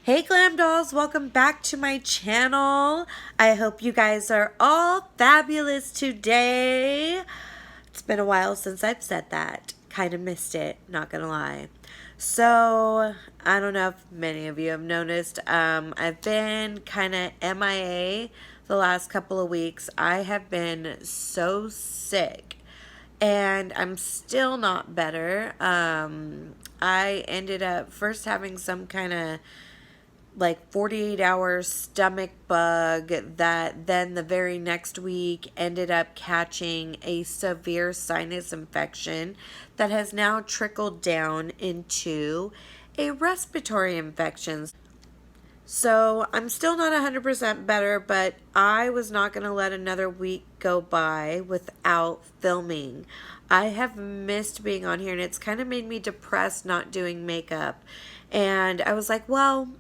Hey Glam Dolls, welcome back to my channel. I hope you guys are all fabulous today. It's been a while since I've said that. Kind of missed it, not gonna lie. So, I don't know if many of you have noticed, I've been kind of MIA the last couple of weeks. I have been so sick and I'm still not better. I ended up first having some kind of like 48-hour stomach bug that then the very next week ended up catching a severe sinus infection that has now trickled down into a respiratory infection. So I'm still not 100% better, but I was not going to let another week go by without filming. I have missed being on here, and it's kind of made me depressed not doing makeup. And I was like, well,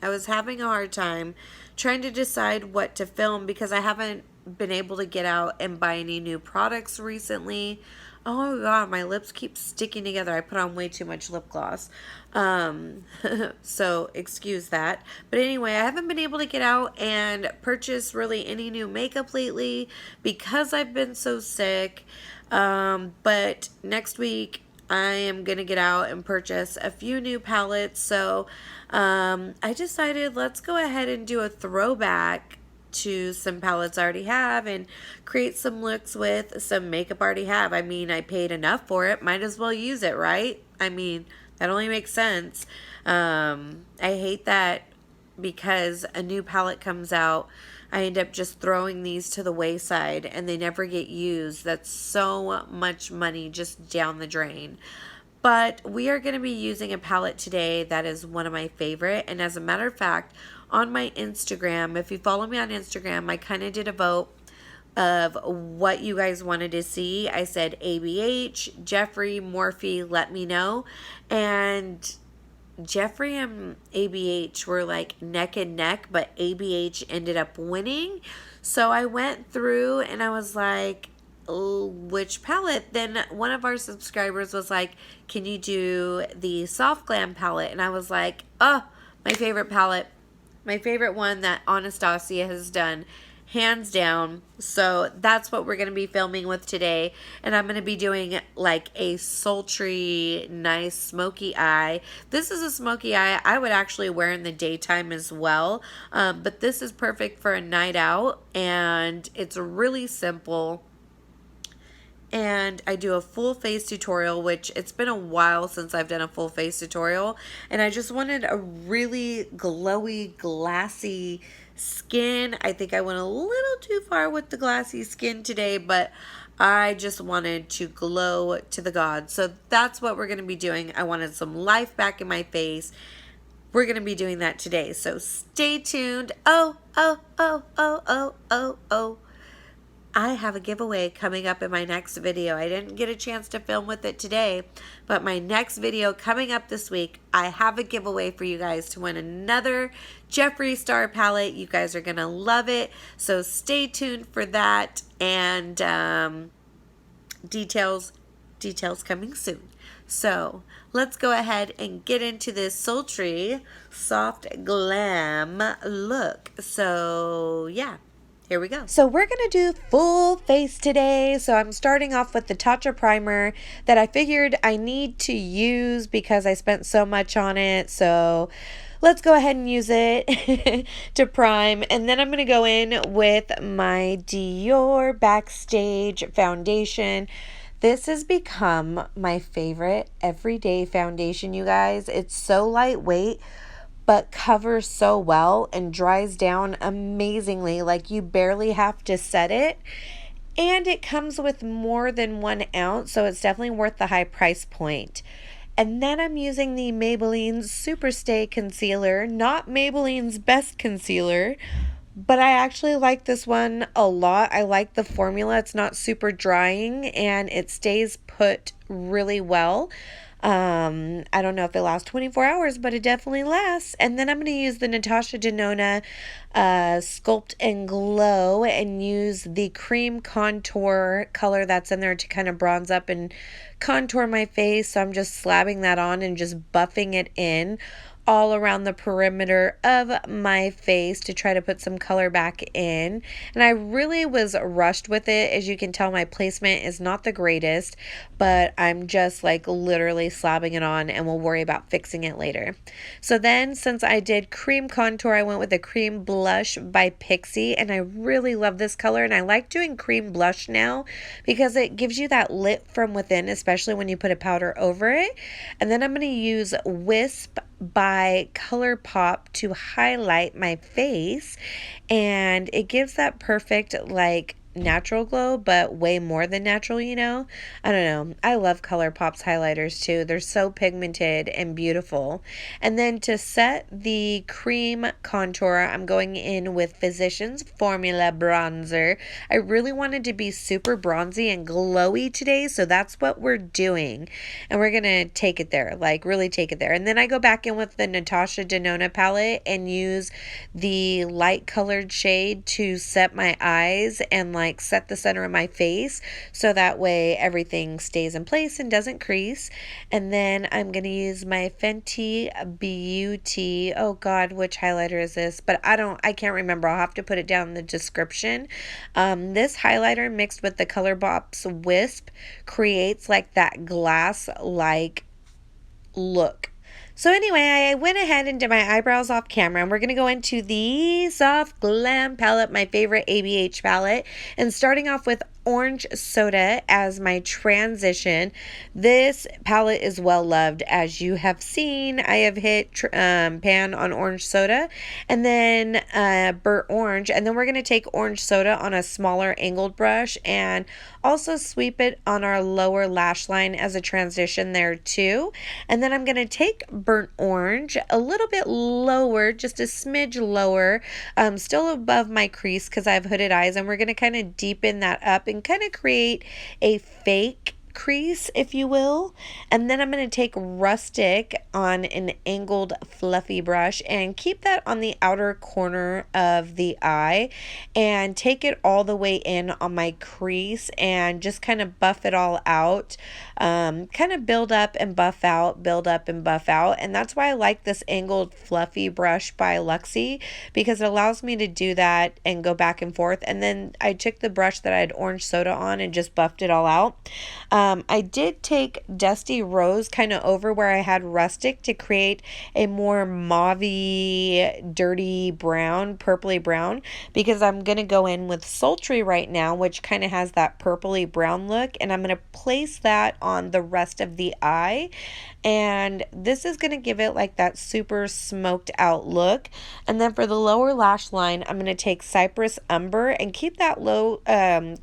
I was having a hard time trying to decide what to film because I haven't been able to get out and buy any new products recently. Oh my god, my lips keep sticking together. I put on way too much lip gloss. So excuse that. But anyway, I haven't been able to get out and purchase really any new makeup lately because I've been so sick. But next week I am going to get out and purchase a few new palettes. So I decided let's go ahead and do a throwback to some palettes I already have and create some looks with some makeup I already have. I mean, I paid enough for it. Might as well use it, right? I mean, that only makes sense. I hate that because a new palette comes out, I end up just throwing these to the wayside and they never get used. That's so much money just down the drain. But we are going to be using a palette today that is one of my favorite. And as a matter of fact, on my Instagram, if you follow me on Instagram, I kind of did a vote of what you guys wanted to see. I said ABH, Jeffree, Morphe, let me know. And Jeffree and ABH were like neck and neck, but ABH ended up winning. So I went through and I was like, which palette? Then one of our subscribers was like, can you do the Soft Glam palette? And I was like, oh, my favorite palette. My favorite one that Anastasia has done, hands down. So that's what we're going to be filming with today. And I'm going to be doing like a sultry, nice smoky eye. This is a smoky eye I would actually wear in the daytime as well. But this is perfect for a night out. And it's really simple. And I do a full face tutorial, which it's been a while since I've done a full face tutorial, and I just wanted a really glowy, glassy skin. I think I went a little too far with the glassy skin today, but I just wanted to glow to the gods. So that's what we're going to be doing. I wanted some life back in my face. We're going to be doing that today, so stay tuned. Oh, I have a giveaway coming up in my next video. I didn't get a chance to film with it today, but my next video coming up this week, I have a giveaway for you guys to win another Jeffree Star palette. You guys are going to love it, so stay tuned for that, and details coming soon. So let's go ahead and get into this sultry, soft glam look. So yeah. Here we go. So we're going to do full face today. So I'm starting off with the Tatcha primer that I figured I need to use because I spent so much on it. So let's go ahead and use it to prime. And then I'm going to go in with my Dior Backstage foundation. This has become my favorite everyday foundation, you guys. It's so lightweight, but covers so well and dries down amazingly. Like, you barely have to set it. And it comes with more than 1 ounce, so it's definitely worth the high price point. And then I'm using the Maybelline Superstay Concealer, not Maybelline's best concealer, but I actually like this one a lot. I like the formula. It's not super drying and it stays put really well. I don't know if it lasts 24 hours, but it definitely lasts. And then I'm going to use the Natasha Denona Sculpt and Glow and use the cream contour color that's in there to kind of bronze up and contour my face. So I'm just slabbing that on and just buffing it in all around the perimeter of my face to try to put some color back in. And I really was rushed with it. As you can tell, my placement is not the greatest, but I'm just like literally slabbing it on, and we'll worry about fixing it later. So then, since I did cream contour, I went with the cream blush by Pixie, and I really love this color, and I like doing cream blush now because it gives you that lit from within, especially when you put a powder over it. And then I'm going to use Wisp by ColourPop to highlight my face, and it gives that perfect like natural glow, but way more than natural, you know. I don't know, I love ColourPop's highlighters too. They're so pigmented and beautiful. And then to set the cream contour, I'm going in with Physicians Formula bronzer. I really wanted to be super bronzy and glowy today, so that's what we're doing, and we're gonna take it there, like really take it there. And then I go back in with the Natasha Denona palette and use the light colored shade to set my eyes and like set the center of my face, so that way everything stays in place and doesn't crease. And then I'm going to use my Fenty Beauty, oh god, which highlighter is this? But I can't remember. I'll have to put it down in the description. This highlighter mixed with the ColourPop's Wisp creates like that glass like look. So anyway, I went ahead and did my eyebrows off camera, and we're going to go into the Soft Glam palette, my favorite ABH palette, and starting off with Orange Soda as my transition. This palette is well loved, as you have seen. I have hit pan on Orange Soda, and then Burnt Orange, and then we're going to take Orange Soda on a smaller angled brush and also sweep it on our lower lash line as a transition there too. And then I'm going to take Burnt Orange a little bit lower, just a smidge lower, still above my crease because I have hooded eyes, and we're going to kind of deepen that up and kind of create a fake crease, if you will. And then I'm going to take Rustic on an angled fluffy brush and keep that on the outer corner of the eye and take it all the way in on my crease and just kind of buff it all out, kind of build up and buff out, build up and buff out. And that's why I like this angled fluffy brush by Luxie, because it allows me to do that and go back and forth. And then I took the brush that I had Orange Soda on and just buffed it all out. I did take Dusty Rose kind of over where I had Rustic to create a more mauve-y, dirty brown, purpley brown, because I'm going to go in with Sultry right now, which kind of has that purpley brown look, and I'm going to place that on the rest of the eye. And this is going to give it like that super smoked out look. And then for the lower lash line, I'm going to take Cypress Umber and keep that low,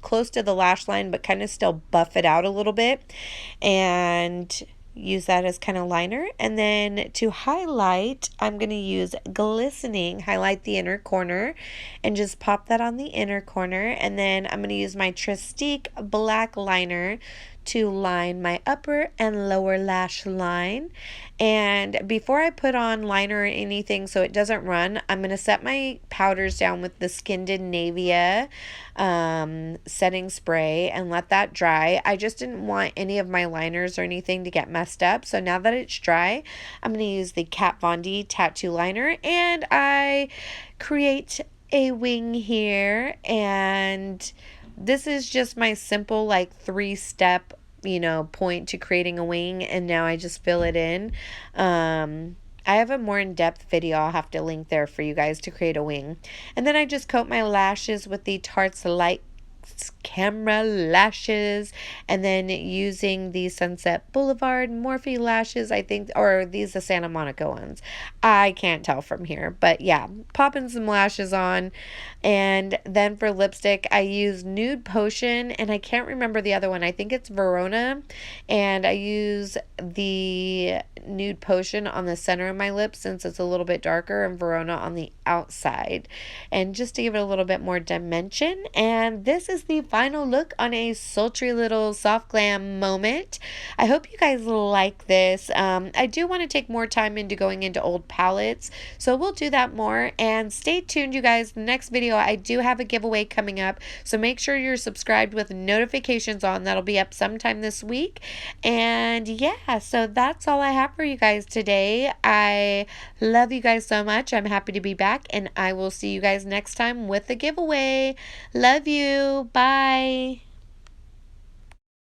close to the lash line, but kind of still buff it out a little bit and use that as kind of liner. And then to highlight, I'm going to use Glistening, highlight the inner corner and just pop that on the inner corner. And then I'm going to use my Tristique black liner to line my upper and lower lash line. And before I put on liner or anything so it doesn't run, I'm going to set my powders down with the Skindinavia setting spray and let that dry. I just didn't want any of my liners or anything to get messed up. So now that it's dry, I'm going to use the Kat Von D tattoo liner, and I create a wing here. And this is just my simple like 3-step, point to creating a wing, and now I just fill it in. I have a more in-depth video I'll have to link there for you guys to create a wing. And then I just coat my lashes with the Tarte's Light Camera lashes, and then using the Sunset Boulevard Morphe lashes, I think, or these the Santa Monica ones. I can't tell from here, but yeah, popping some lashes on. And then for lipstick, I use Nude Potion, and I can't remember the other one. I think it's Verona, and I use the Nude Potion on the center of my lips since it's a little bit darker, and Verona on the outside, and just to give it a little bit more dimension. And this is the final look on a sultry little soft glam moment. I hope you guys like this. I do want to take more time into going into old palettes, so we'll do that more. And stay tuned, you guys. The next video, I do have a giveaway coming up, so make sure you're subscribed with notifications on. That'll be up sometime this week. And yeah, so that's all I have have for you guys today. I love you guys so much. I'm happy to be back, and I will see you guys next time with a giveaway. Love you. Bye.